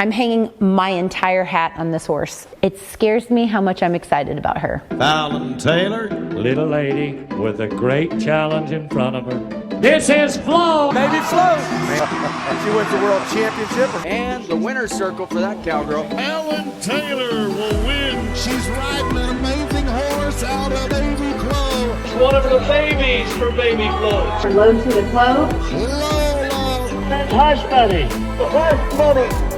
I'm hanging my entire hat on this horse. It scares me how much I'm excited about her. Fallon Taylor. Little lady with a great challenge in front of her. This is Flo. Baby Flo. She wins the world championship and the winner's circle for that cowgirl. Fallon Taylor will win. She's riding an amazing horse out of Baby Flo. One of the babies for Baby Flo. Low to the flow. Hush, buddy. Hush, buddy.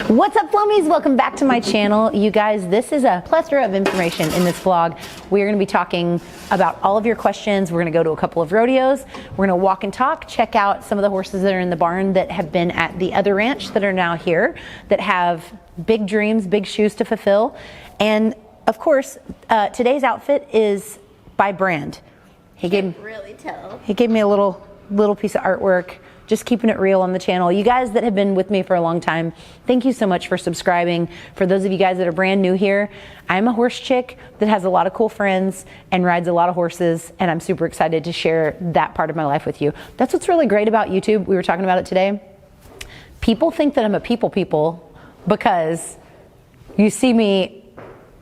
What's up, Flummies? Welcome back to my channel. You guys, this is a plethora of information in this vlog. We're going to be talking about all of your questions. We're going to go to a couple of rodeos. We're going to walk and talk, check out some of the horses that are in the barn that have been at the other ranch that are now here, that have big dreams, big shoes to fulfill. And of course, today's outfit is by Brand. He gave me a little piece of artwork. Just keeping it real on the channel. You guys that have been with me for a long time, thank you so much for subscribing. For those of you guys that are brand new here, I'm a horse chick that has a lot of cool friends and rides a lot of horses, and I'm super excited to share that part of my life with you. That's what's really great about YouTube. We were talking about it today. People think that I'm a people because you see me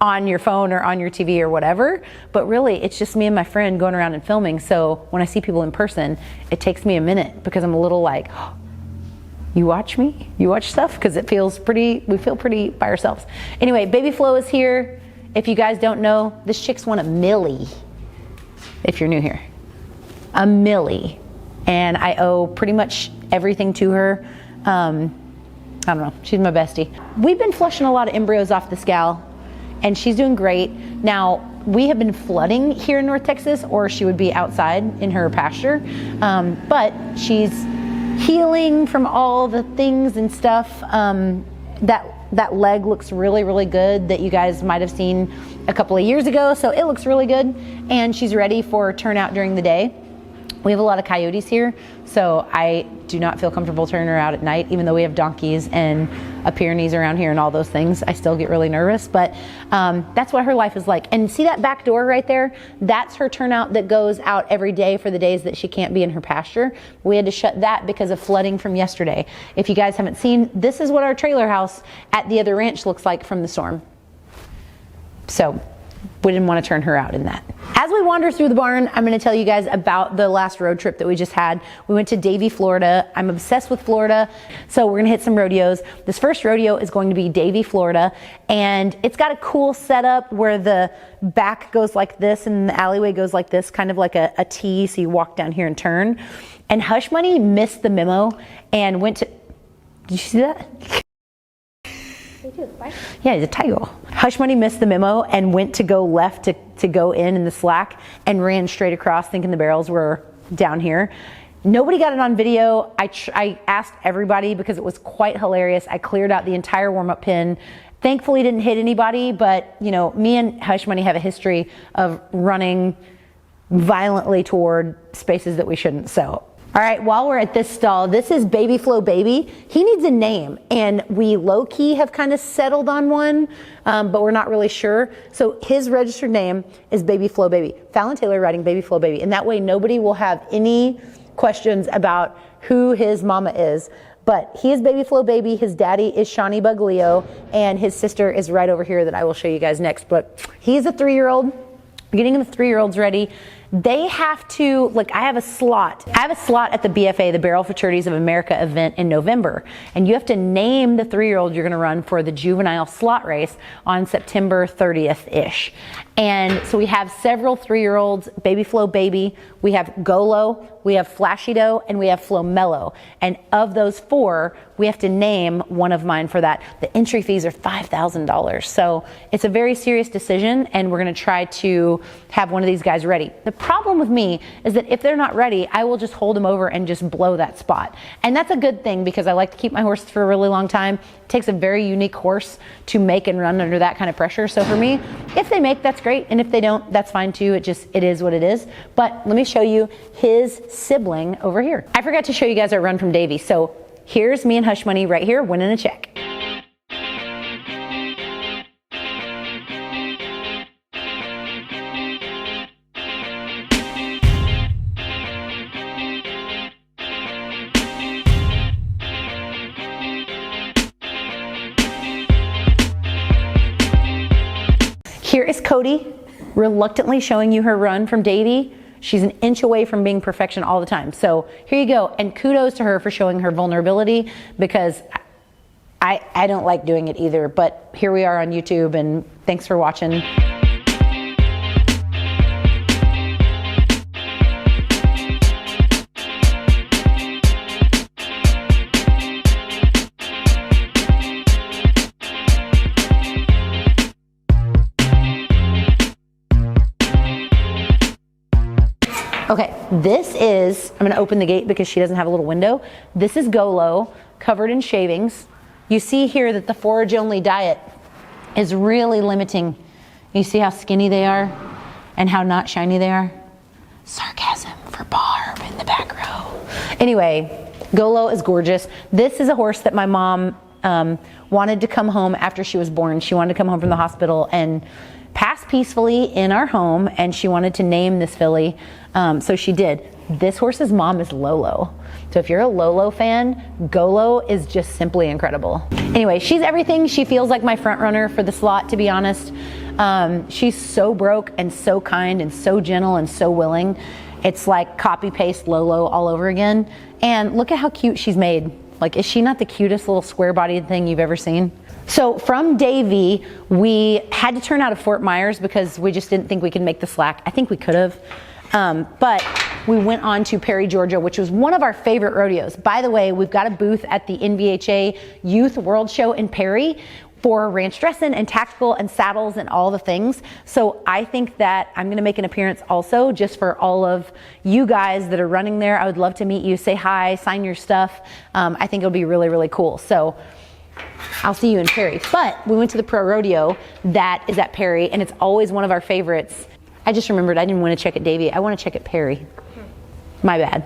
on your phone or on your TV or whatever, but really it's just me and my friend going around and filming. So when I see people in person, it takes me a minute because I'm a little like, oh, you watch me? You watch stuff? Because we feel pretty by ourselves. Anyway, Baby Flo is here. If you guys don't know, this chick's won a millie, if you're new here. A millie. And I owe pretty much everything to her. I don't know, she's my bestie. We've been flushing a lot of embryos off this gal, and she's doing great. Now, we have been flooding here in North Texas, or she would be outside in her pasture. But she's healing from all the things and stuff. That leg looks really, really good that you guys might have seen a couple of years ago. So it looks really good, and she's ready for turnout during the day. We have a lot of coyotes here, so I do not feel comfortable turning her out at night, even though we have donkeys and a Pyrenees around here and all those things. I still get really nervous, but that's what her life is like. And see that back door right there? That's her turnout that goes out every day for the days that she can't be in her pasture. We had to shut that because of flooding from yesterday. If you guys haven't seen, this is what our trailer house at the other ranch looks like from the storm. So we didn't want to turn her out in that. As we wander through the barn, I'm going to tell you guys about the last road trip that we just had. We went to Davey, Florida. I'm obsessed with Florida, so we're going to hit some rodeos. This first rodeo is going to be Davey, Florida, and it's got a cool setup where the back goes like this and the alleyway goes like this, kind of like a T, so you walk down here and turn. And Hush Money missed the memo and went to, did you see that? Yeah, he's a tiger. Hush Money missed the memo and went to go left to go in the slack and ran straight across thinking the barrels were down here. Nobody got it on video. I asked everybody because it was quite hilarious. I cleared out the entire warm-up pin. Thankfully didn't hit anybody, but you know, me and Hush Money have a history of running violently toward spaces that we shouldn't. So all right, while we're at this stall, this is Baby Flo Baby. He needs a name, and we low-key have kind of settled on one, but we're not really sure. So his registered name is Baby Flo Baby. Fallon Taylor riding Baby Flo Baby, and that way nobody will have any questions about who his mama is. But he is Baby Flo Baby. His daddy is Shawnee Buglio, and his sister is right over here that I will show you guys next. But he's a 3-year-old. Getting the 3-year-olds ready. They have to, like, I have a slot at the BFA, the Barrel Fraternities of America event in November. And you have to name the 3-year-old you're going to run for the juvenile slot race on September 30th-ish. And so we have several 3-year-olds, Baby Flo Baby, we have Golo, we have Flashy Dough, and we have Flo Mello. And of those 4, we have to name one of mine for that. The entry fees are $5,000. So it's a very serious decision, and we're going to try to have one of these guys ready. The problem with me is that if they're not ready, I will just hold them over and just blow that spot. And that's a good thing because I like to keep my horses for a really long time. It takes a very unique horse to make and run under that kind of pressure. So for me, if they make, that's great. And if they don't, that's fine too. It is what it is. But let me show you his sibling over here. I forgot to show you guys our run from Davey. So here's me and Hush Money right here winning a check. Here is Cody reluctantly showing you her run from Davey. She's an inch away from being perfection all the time. So here you go. And kudos to her for showing her vulnerability, because I don't like doing it either, but here we are on YouTube, and thanks for watching. Okay, this is, I'm gonna open the gate because she doesn't have a little window. This is Golo, covered in shavings. You see here that the forage-only diet is really limiting. You see how skinny they are and how not shiny they are? Sarcasm for Barb in the back row. Anyway, Golo is gorgeous. This is a horse that my mom wanted to come home after she was born. She wanted to come home from the hospital and pass peacefully in our home, and she wanted to name this filly, so she did. This horse's mom is Lolo. So if you're a Lolo fan, Golo is just simply incredible. Anyway, she's everything. She feels like my front runner for the slot, to be honest. She's so broke and so kind and so gentle and so willing. It's like copy paste Lolo all over again. And look at how cute she's made. Like, is she not the cutest little square bodied thing you've ever seen? So from Davey, we had to turn out of Fort Myers because we just didn't think we could make the slack. I think we could have. But we went on to Perry, Georgia, which was one of our favorite rodeos. By the way, we've got a booth at the NVHA Youth World Show in Perry for ranch dressing and tactical and saddles and all the things. So I think that I'm gonna make an appearance also, just for all of you guys that are running there. I would love to meet you, say hi, sign your stuff. I think it'll be really, really cool. So I'll see you in Perry. But we went to the Pro Rodeo that is at Perry, and it's always one of our favorites. I just remembered I didn't want to check at Davey. I want to check at Perry. My bad.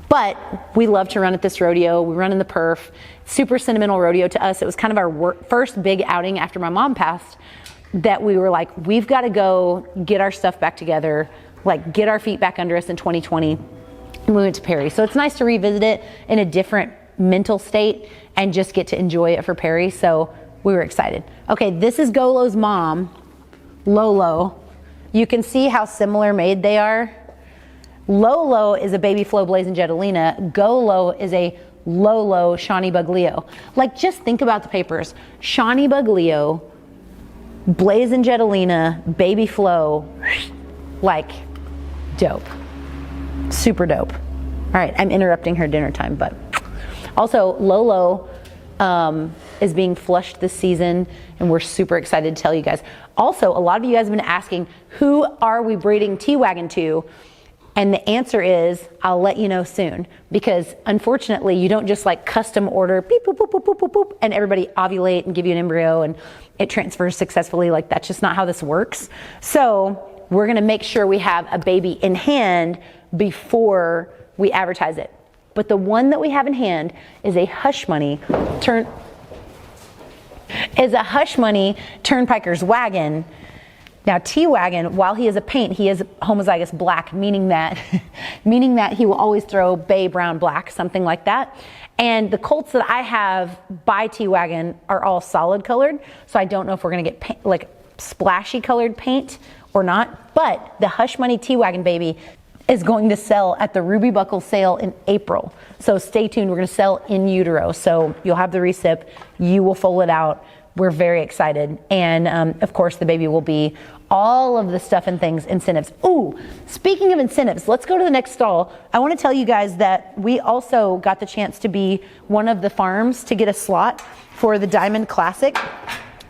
But we love to run at this rodeo. We run in the perf. Super sentimental rodeo to us. It was kind of our first big outing after my mom passed, that we were like, we've got to go get our stuff back together, like get our feet back under us in 2020. And we went to Perry. So it's nice to revisit it in a different mental state and just get to enjoy it for Perry. So we were excited. Okay, this is Golo's mom, Lolo. You can see how similar made they are. Lolo is a baby Flo Blazing Jetalina. Golo is a Lolo Shawnee Buglio. Like, just think about the papers. Shawnee Buglio, Blazing Jetalina, baby Flo, like, dope. Super dope. All right, I'm interrupting her dinner time, but also Lolo is being flushed this season, and we're super excited to tell you guys. Also, a lot of you guys have been asking, who are we breeding T-Wagon to? And the answer is, I'll let you know soon, because unfortunately you don't just like custom order beep, boop, boop, boop, boop, boop, boop, and everybody ovulate and give you an embryo and it transfers successfully. Like, that's just not how this works. So we're gonna make sure we have a baby in hand before we advertise it. But the one that we have in hand is a Hush Money Turnpiker's Wagon. Now, T-Wagon, while he is a paint, he is homozygous black, meaning that he will always throw bay, brown, black, something like that. And the colts that I have by T-Wagon are all solid colored, so I don't know if we're gonna get like splashy colored paint or not. But the Hush Money T-Wagon baby is going to sell at the Ruby Buckle sale in April. So stay tuned, we're gonna sell in utero. So you'll have the recip, you will fold it out. We're very excited. And of course the baby will be all of the stuff and things, incentives. Ooh, speaking of incentives, let's go to the next stall. I wanna tell you guys that we also got the chance to be one of the farms to get a slot for the Diamond Classic,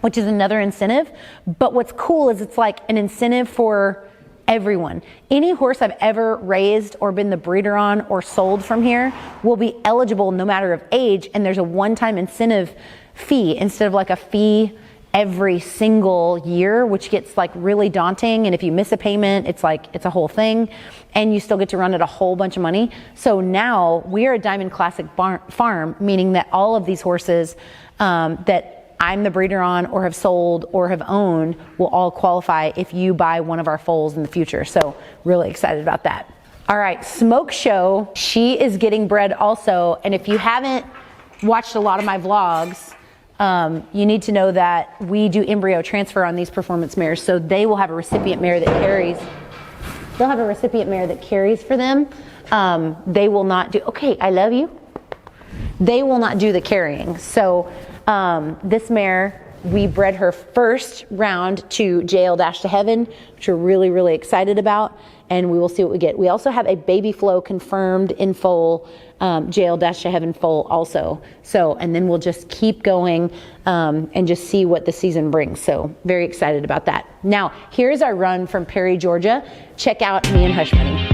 which is another incentive. But what's cool is it's like an incentive for everyone. Any horse I've ever raised or been the breeder on or sold from here will be eligible no matter of age, and there's a one-time incentive fee instead of like a fee every single year, which gets like really daunting. And if you miss a payment, it's like, it's a whole thing, and you still get to run it a whole bunch of money. So now we are a Diamond Classic farm, meaning that all of these horses that I'm the breeder on or have sold or have owned will all qualify if you buy one of our foals in the future. So really excited about that. All right, Smoke Show, she is getting bred also. And if you haven't watched a lot of my vlogs, you need to know that we do embryo transfer on these performance mares, so they will have a recipient mare that carries. They'll have a recipient mare that carries for them. They will not do, okay, I love you. They will not do the carrying. So this mare, we bred her first round to JL Dash to Heaven, which we're really, really excited about, and we will see what we get. We also have a baby flow confirmed in foal, JL Dash to Heaven foal also. So, and then we'll just keep going and just see what the season brings. So very excited about that. Now, here's our run from Perry, Georgia. Check out me and Hush Money.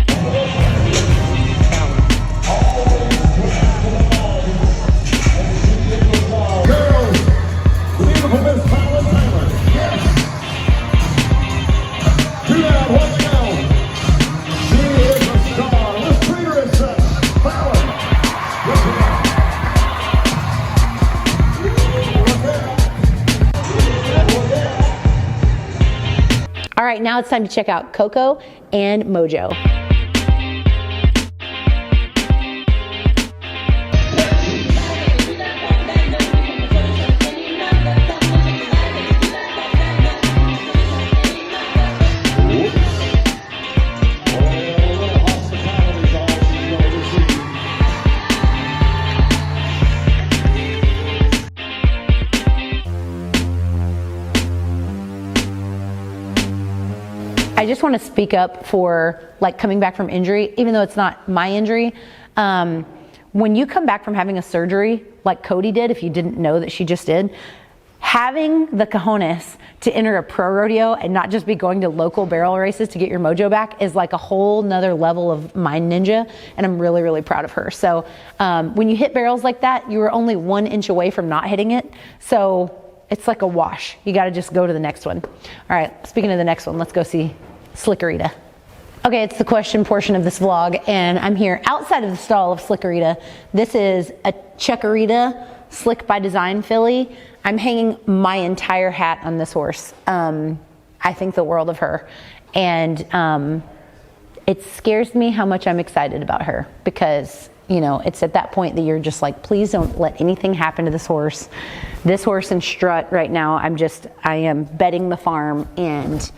Beautiful Miss Fallon Taylor. Yes. 2 down, 1 to go. She is a star. Let's treat her as such. Fallon. All right, now it's time to check out Coco and Mojo. I just want to speak up for like coming back from injury, even though it's not my injury. When you come back from having a surgery like Cody did, if you didn't know that she just did, having the cojones to enter a pro rodeo and not just be going to local barrel races to get your mojo back is like a whole nother level of mind ninja, and I'm really, really proud of her. So when you hit barrels like that, you were only 1 inch away from not hitting it. So it's like a wash. You got to just go to the next one. All right, speaking of the next one, let's go see Slickerita. Okay, it's the question portion of this vlog, and I'm here outside of the stall of Slickerita. This is a Checkerita Slick by Design filly. I'm hanging my entire hat on this horse. I think the world of her, and it scares me how much I'm excited about her, because you know, it's at that point that you're just like, please don't let anything happen to this horse. This horse and Strut right now, I am betting the farm, and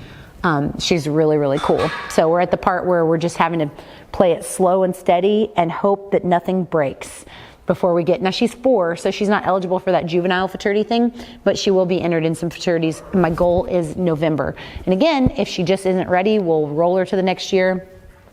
she's really, really cool. So we're at the part where we're just having to play it slow and steady and hope that nothing breaks before we get, now she's 4, so she's not eligible for that juvenile futurity thing, but she will be entered in some futurities. My goal is November. And again, if she just isn't ready, we'll roll her to the next year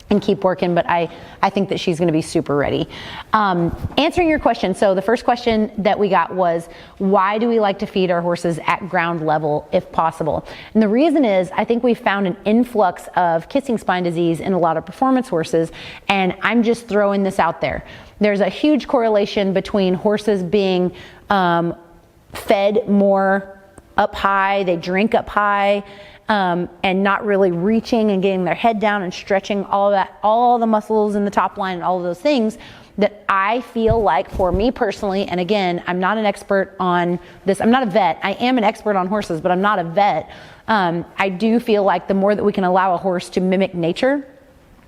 and keep working, but I think that she's gonna be super ready. Answering your question, so the first question that we got was, why do we like to feed our horses at ground level if possible? And the reason is, I think we found an influx of kissing spine disease in a lot of performance horses, and I'm just throwing this out there. There's a huge correlation between horses being fed more up high, they drink up high, and not really reaching and getting their head down and stretching all that, all the muscles in the top line and all of those things, that I feel like, for me personally, and again, I'm not an expert on this, I'm not a vet, I am an expert on horses, but I'm not a vet. I do feel like the more that we can allow a horse to mimic nature,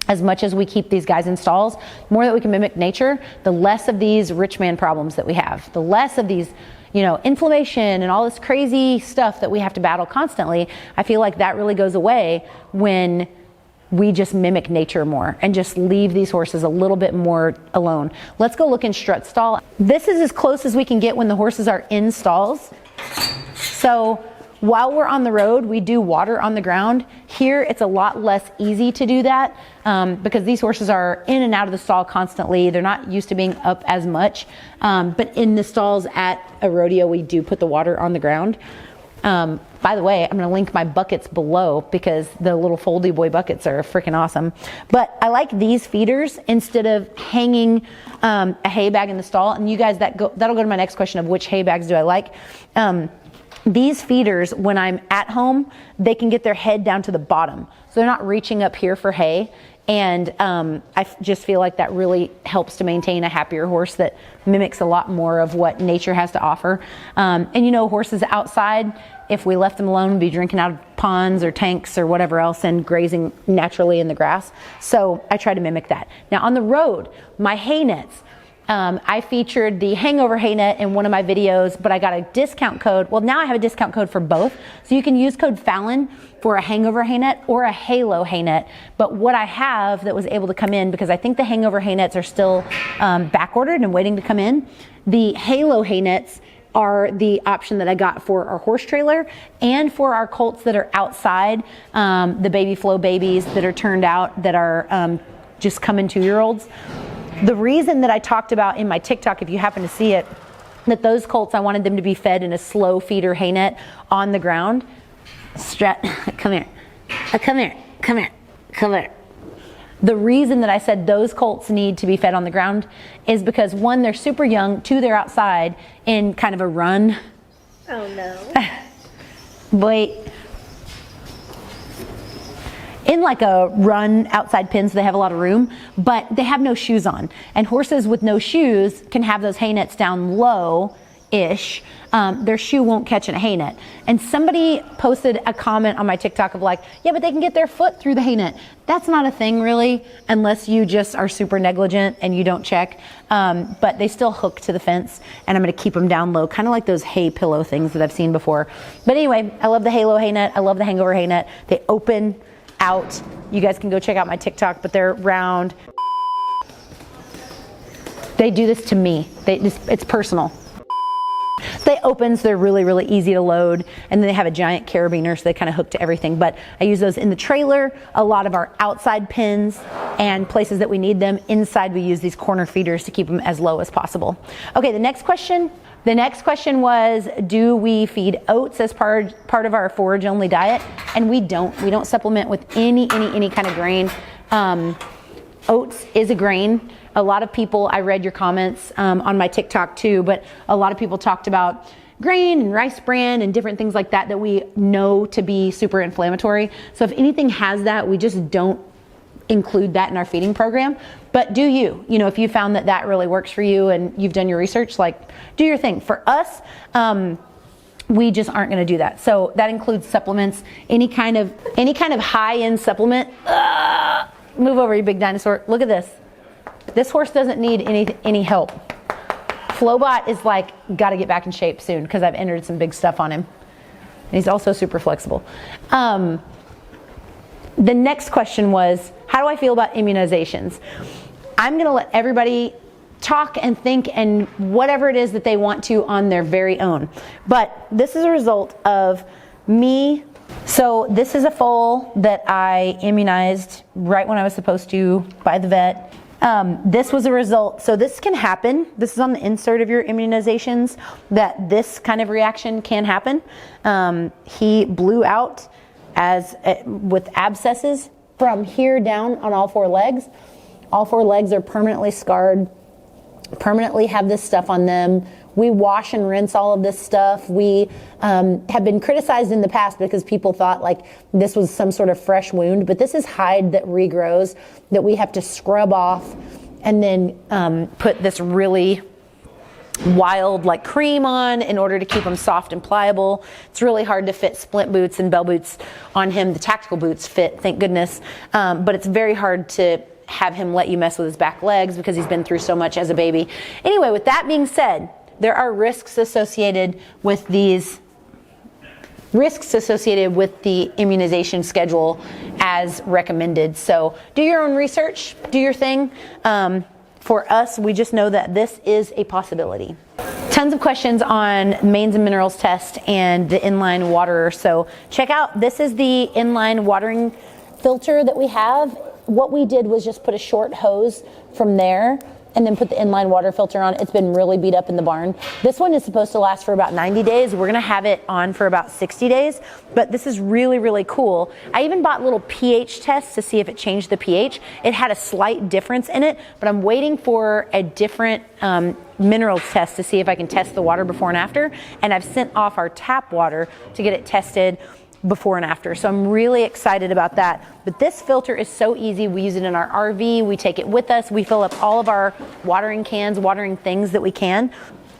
as much as we keep these guys in stalls, the more that we can mimic nature, the less of these rich man problems that we have, the less of these, you know, inflammation and all this crazy stuff that we have to battle constantly. I feel like that really goes away when we just mimic nature more and just leave these horses a little bit more alone. Let's go look in Strut stall. This is as close as we can get when the horses are in stalls. So while we're on the road, we do water on the ground. Here, it's a lot less easy to do that because these horses are in and out of the stall constantly. They're not used to being up as much. But in the stalls at a rodeo, we do put the water on the ground. By the way, I'm gonna link my buckets below because the little foldy boy buckets are freaking awesome. But I like these feeders instead of hanging a hay bag in the stall. And you guys, that'll go to my next question of which hay bags do I like. These feeders, when I'm at home, they can get their head down to the bottom. So they're not reaching up here for hay. And I just feel like that really helps to maintain a happier horse that mimics a lot more of what nature has to offer. And you know, horses outside, if we left them alone, would be drinking out of ponds or tanks or whatever else and grazing naturally in the grass. So I try to mimic that. Now on the road, my hay nets, I featured the hangover hay net in one of my videos, but I got a discount code. Well, now I have a discount code for both. So you can use code Fallon for a hangover hay net or a halo hay net. But what I have that was able to come in, because I think the hangover hay nets are still back ordered and waiting to come in, the halo hay nets are the option that I got for our horse trailer and for our colts that are outside, the baby flow babies that are turned out that are just coming 2-year-olds. The reason that I talked about in my TikTok, if you happen to see it, that those colts, I wanted them to be fed in a slow feeder hay net on the ground. Come here. Come here. Come here. Come here. The reason that I said those colts need to be fed on the ground is because 1, they're super young, 2, they're outside in kind of a run. Oh no. Wait. In like a run outside pen, so they have a lot of room, but they have no shoes on. And horses with no shoes can have those hay nets down low-ish. Their shoe won't catch in a hay net. And somebody posted a comment on my TikTok of like, yeah, but they can get their foot through the hay net. That's not a thing really, unless you just are super negligent and you don't check. But they still hook to the fence, and I'm gonna keep them down low, kind of like those hay pillow things that I've seen before. But anyway, I love the halo hay net. I love the hangover hay net. They open out. You guys can go check out my TikTok, but they're round. They do this to me. It's personal. They open, so they're really, really easy to load. And then they have a giant carabiner, so they kind of hook to everything. But I use those in the trailer, a lot of our outside pens, and places that we need them. Inside, we use these corner feeders to keep them as low as possible. Okay, the next question. The next question was, do we feed oats as part of our forage-only diet? And we don't. We don't supplement with any kind of grain. Oats is a grain. A lot of people, I read your comments on my TikTok too, but a lot of people talked about grain and rice bran and different things like that we know to be super inflammatory. So if anything has that, we just don't include that in our feeding program. But do you know, if you found that that really works for you and you've done your research, like, do your thing. For us, we just aren't going to do that. So that includes supplements, any kind of high-end supplement. Move over, you big dinosaur. Look at this. This horse doesn't need any help. Flowbot is like, got to get back in shape soon because I've entered some big stuff on him. And he's also super flexible. The next question was, how do I feel about immunizations? I'm going to let everybody talk and think and whatever it is that they want to on their very own. But this is a result of me. So this is a foal that I immunized right when I was supposed to by the vet. This was a result, so this can happen. This is on the insert of your immunizations, that this kind of reaction can happen. He blew out with abscesses from here down on all 4 legs. All 4 legs are permanently scarred, permanently have this stuff on them. We wash and rinse all of this stuff. We have been criticized in the past because people thought like this was some sort of fresh wound, but this is hide that regrows that we have to scrub off and then put this really wild like cream on in order to keep him soft and pliable. It's really hard to fit splint boots and bell boots on him. The tactical boots fit, thank goodness, but it's very hard to have him let you mess with his back legs because he's been through so much as a baby. Anyway, with that being said, there are risks associated with the immunization schedule as recommended. So do your own research, do your thing. For us, we just know that this is a possibility. Tons of questions on mains and minerals test and the inline waterer. So check out, this is the inline watering filter that we have. What we did was just put a short hose from there and then put the inline water filter on. It's been really beat up in the barn. This one is supposed to last for about 90 days. We're gonna have it on for about 60 days, but this is really, really cool. I even bought little pH tests to see if it changed the pH. It had a slight difference in it, but I'm waiting for a different minerals test to see if I can test the water before and after. And I've sent off our tap water to get it tested before and after. So I'm really excited about that. But this filter is so easy. We use it in our RV. We take it with us. We fill up all of our watering cans, watering things that we can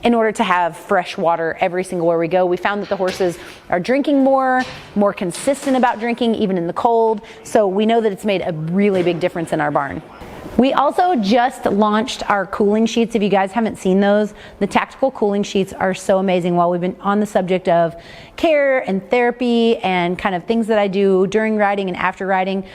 in order to have fresh water every single where we go. We found that the horses are drinking more consistent about drinking, even in the cold. So we know that it's made a really big difference in our barn. We also just launched our cooling sheets. If you guys haven't seen those, the tactical cooling sheets are so amazing. While we've been on the subject of care and therapy and kind of things that I do during riding and after riding,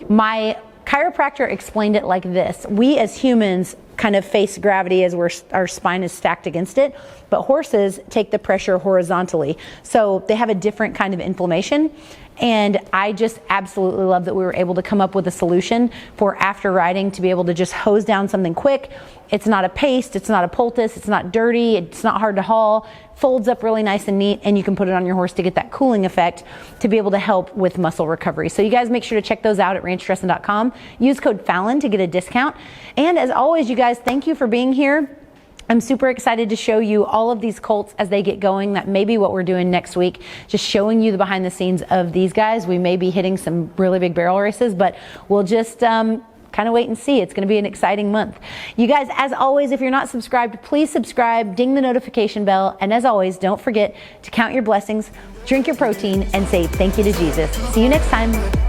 my chiropractor explained it like this. We as humans kind of face gravity as our spine is stacked against it, but horses take the pressure horizontally. So they have a different kind of inflammation. And I just absolutely love that we were able to come up with a solution for after riding to be able to just hose down something quick. It's not a paste, it's not a poultice, it's not dirty, it's not hard to haul, folds up really nice and neat, and you can put it on your horse to get that cooling effect to be able to help with muscle recovery. So you guys make sure to check those out at ranchdressin.com. Use code Fallon to get a discount. And as always, you guys, thank you for being here. I'm super excited to show you all of these colts as they get going. That may be what we're doing next week, just showing you the behind the scenes of these guys. We may be hitting some really big barrel races, but we'll just kind of wait and see. It's going to be an exciting month. You guys, as always, if you're not subscribed, please subscribe, ding the notification bell, and as always, don't forget to count your blessings, drink your protein, and say thank you to Jesus. See you next time.